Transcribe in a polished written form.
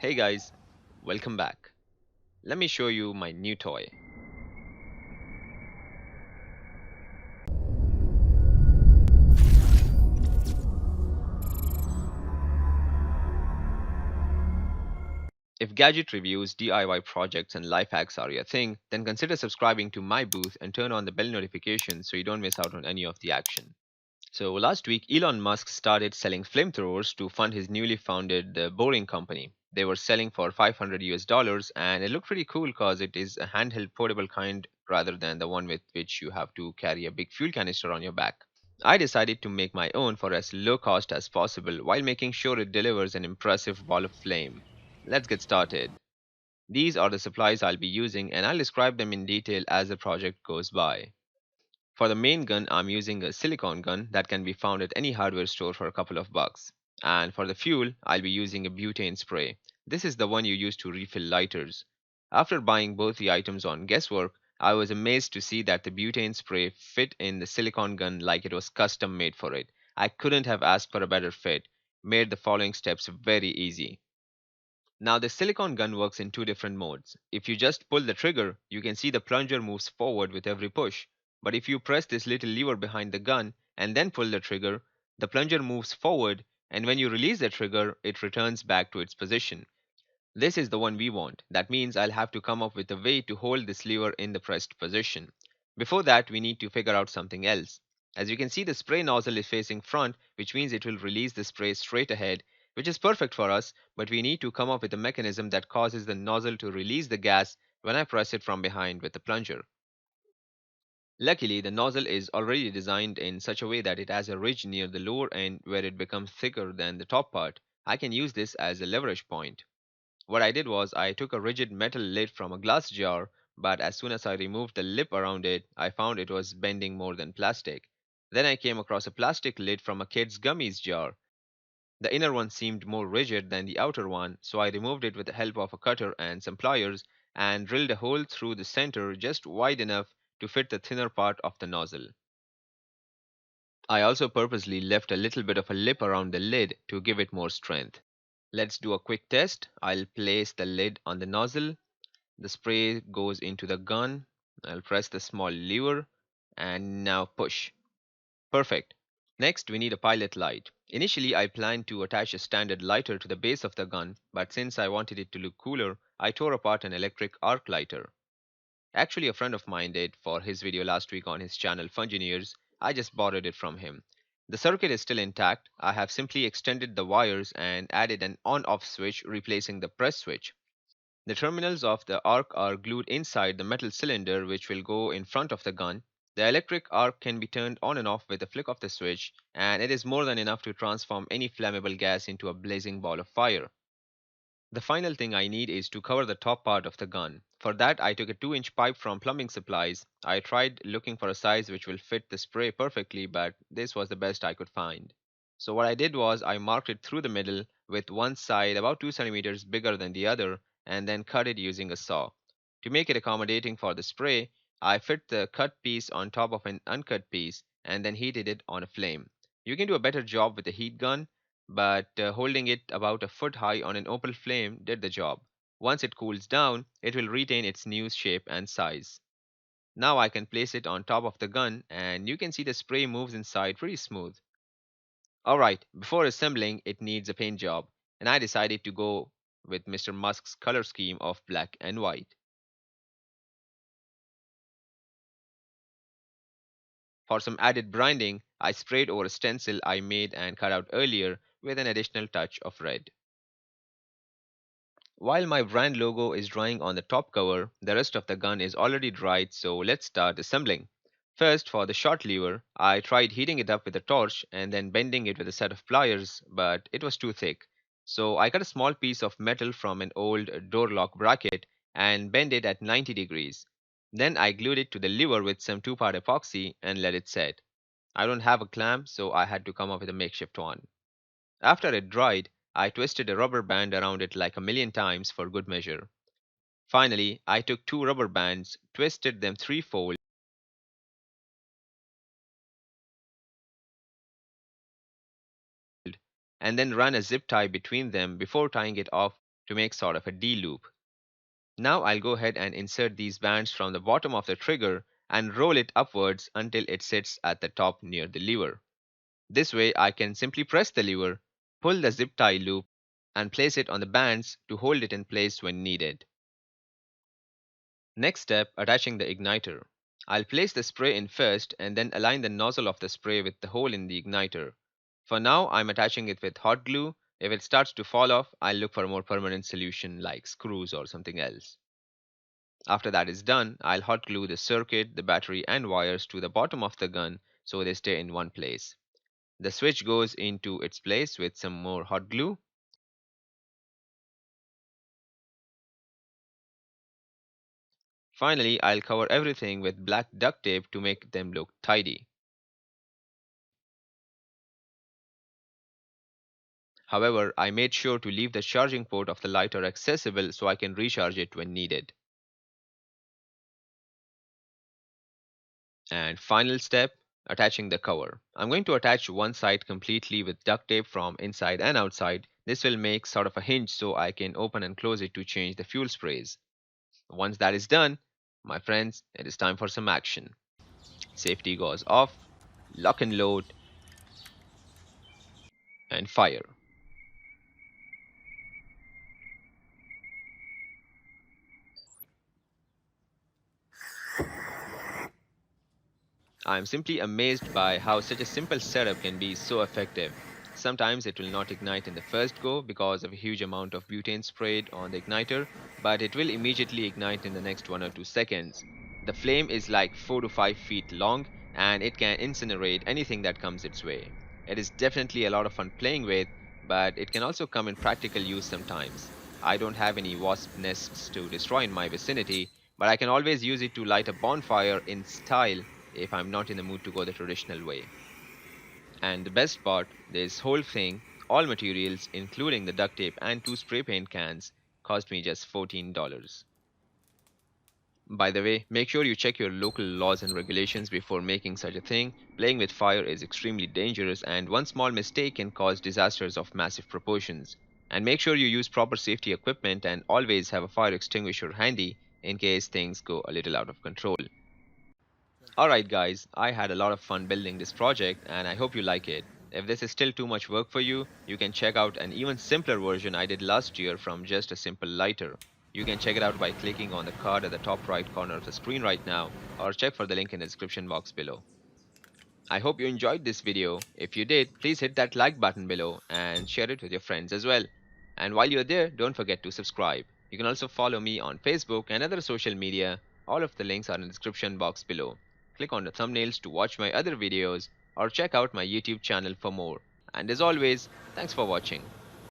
Hey guys, welcome back. Let me show you my new toy. If gadget reviews, DIY projects, and life hacks are your thing, then consider subscribing to my booth and turn on the bell notification so you don't miss out on any of the action. So last week, Elon Musk started selling flamethrowers to fund his newly founded boring company. They were selling for 500 US dollars, and it looked pretty cool because it is a handheld portable kind rather than the one with which you have to carry a big fuel canister on your back. I decided to make my own for as low cost as possible while making sure it delivers an impressive ball of flame. Let's get started. These are the supplies I'll be using, and I'll describe them in detail as the project goes by. For the main gun, I'm using a silicone gun that can be found at any hardware store for a couple of bucks. And for the fuel, I'll be using a butane spray. This is the one you use to refill lighters. After buying both the items on guesswork, I was amazed to see that the butane spray fit in the silicone gun like it was custom made for it. I couldn't have asked for a better fit. Made the following steps very easy. Now the silicone gun works in two different modes. If you just pull the trigger, you can see the plunger moves forward with every push. But if you press this little lever behind the gun and then pull the trigger, the plunger moves forward, and when you release the trigger, it returns back to its position. This is the one we want. That means I'll have to come up with a way to hold this lever in the pressed position. Before that, we need to figure out something else. As you can see, the spray nozzle is facing front, which means it will release the spray straight ahead, which is perfect for us, but we need to come up with a mechanism that causes the nozzle to release the gas when I press it from behind with the plunger. Luckily, the nozzle is already designed in such a way that it has a ridge near the lower end where it becomes thicker than the top part. I can use this as a leverage point. What I did was I took a rigid metal lid from a glass jar, but as soon as I removed the lip around it, I found it was bending more than plastic. Then I came across a plastic lid from a kid's gummies jar. The inner one seemed more rigid than the outer one, so I removed it with the help of a cutter and some pliers and drilled a hole through the center just wide enough to fit the thinner part of the nozzle. I also purposely left a little bit of a lip around the lid to give it more strength. Let's do a quick test. I'll place the lid on the nozzle. The spray goes into the gun. I'll press the small lever and now push. Perfect. Next, we need a pilot light. Initially, I planned to attach a standard lighter to the base of the gun, but since I wanted it to look cooler, I tore apart an electric arc lighter. Actually, a friend of mine did for his video last week on his channel Fungineers. I just borrowed it from him. The circuit is still intact. I have simply extended the wires and added an on-off switch replacing the press switch. The terminals of the arc are glued inside the metal cylinder which will go in front of the gun. The electric arc can be turned on and off with a flick of the switch, and it is more than enough to transform any flammable gas into a blazing ball of fire. The final thing I need is to cover the top part of the gun. For that, I took a 2-inch pipe from plumbing supplies. I tried looking for a size which will fit the spray perfectly, but this was the best I could find. So what I did was I marked it through the middle with one side about 2 centimeters bigger than the other and then cut it using a saw. To make it accommodating for the spray, I fit the cut piece on top of an uncut piece and then heated it on a flame. You can do a better job with a heat gun, but holding it about a foot high on an open flame did the job. Once it cools down, it will retain its new shape and size. Now I can place it on top of the gun and you can see the spray moves inside pretty smooth. Alright, before assembling, it needs a paint job, and I decided to go with Mr. Musk's color scheme of black and white. For some added branding, I sprayed over a stencil I made and cut out earlier with an additional touch of red. While my brand logo is drying on the top cover, the rest of the gun is already dried, so let's start assembling. First, for the short lever, I tried heating it up with a torch and then bending it with a set of pliers, but it was too thick. So I cut a small piece of metal from an old door lock bracket and bent it at 90 degrees. Then I glued it to the lever with some 2-part epoxy and let it set. I don't have a clamp, so I had to come up with a makeshift one. After it dried, I twisted a rubber band around it like a million times for good measure. Finally, I took 2 rubber bands, twisted them threefold, and then ran a zip tie between them before tying it off to make sort of a D loop. Now I'll go ahead and insert these bands from the bottom of the trigger and roll it upwards until it sits at the top near the lever. This way I can simply press the lever, pull the zip tie loop, and place it on the bands to hold it in place when needed. Next step, attaching the igniter. I'll place the spray in first and then align the nozzle of the spray with the hole in the igniter. For now, I'm attaching it with hot glue. If it starts to fall off, I'll look for a more permanent solution like screws or something else. After that is done, I'll hot glue the circuit, the battery, and wires to the bottom of the gun so they stay in one place. The switch goes into its place with some more hot glue. Finally, I'll cover everything with black duct tape to make them look tidy. However, I made sure to leave the charging port of the lighter accessible so I can recharge it when needed. And final step, attaching the cover. I'm going to attach one side completely with duct tape from inside and outside. This will make sort of a hinge so I can open and close it to change the fuel sprays. Once that is done, my friends, it is time for some action. Safety goes off, lock and load, and fire. I am simply amazed by how such a simple setup can be so effective. Sometimes it will not ignite in the first go because of a huge amount of butane sprayed on the igniter, but it will immediately ignite in the next 1 or 2 seconds. The flame is like 4 to 5 feet long and it can incinerate anything that comes its way. It is definitely a lot of fun playing with, but it can also come in practical use sometimes. I don't have any wasp nests to destroy in my vicinity, but I can always use it to light a bonfire in style if I'm not in the mood to go the traditional way. And the best part, this whole thing, all materials, including the duct tape and 2 spray paint cans, cost me just $14. By the way, make sure you check your local laws and regulations before making such a thing. Playing with fire is extremely dangerous, and one small mistake can cause disasters of massive proportions. And make sure you use proper safety equipment and always have a fire extinguisher handy in case things go a little out of control. Alright guys, I had a lot of fun building this project and I hope you like it. If this is still too much work for you, you can check out an even simpler version I did last year from just a simple lighter. You can check it out by clicking on the card at the top right corner of the screen right now, or check for the link in the description box below. I hope you enjoyed this video. If you did, please hit that like button below and share it with your friends as well. And while you're there, don't forget to subscribe. You can also follow me on Facebook and other social media. All of the links are in the description box below. Click on the thumbnails to watch my other videos or check out my YouTube channel for more. And as always, thanks for watching.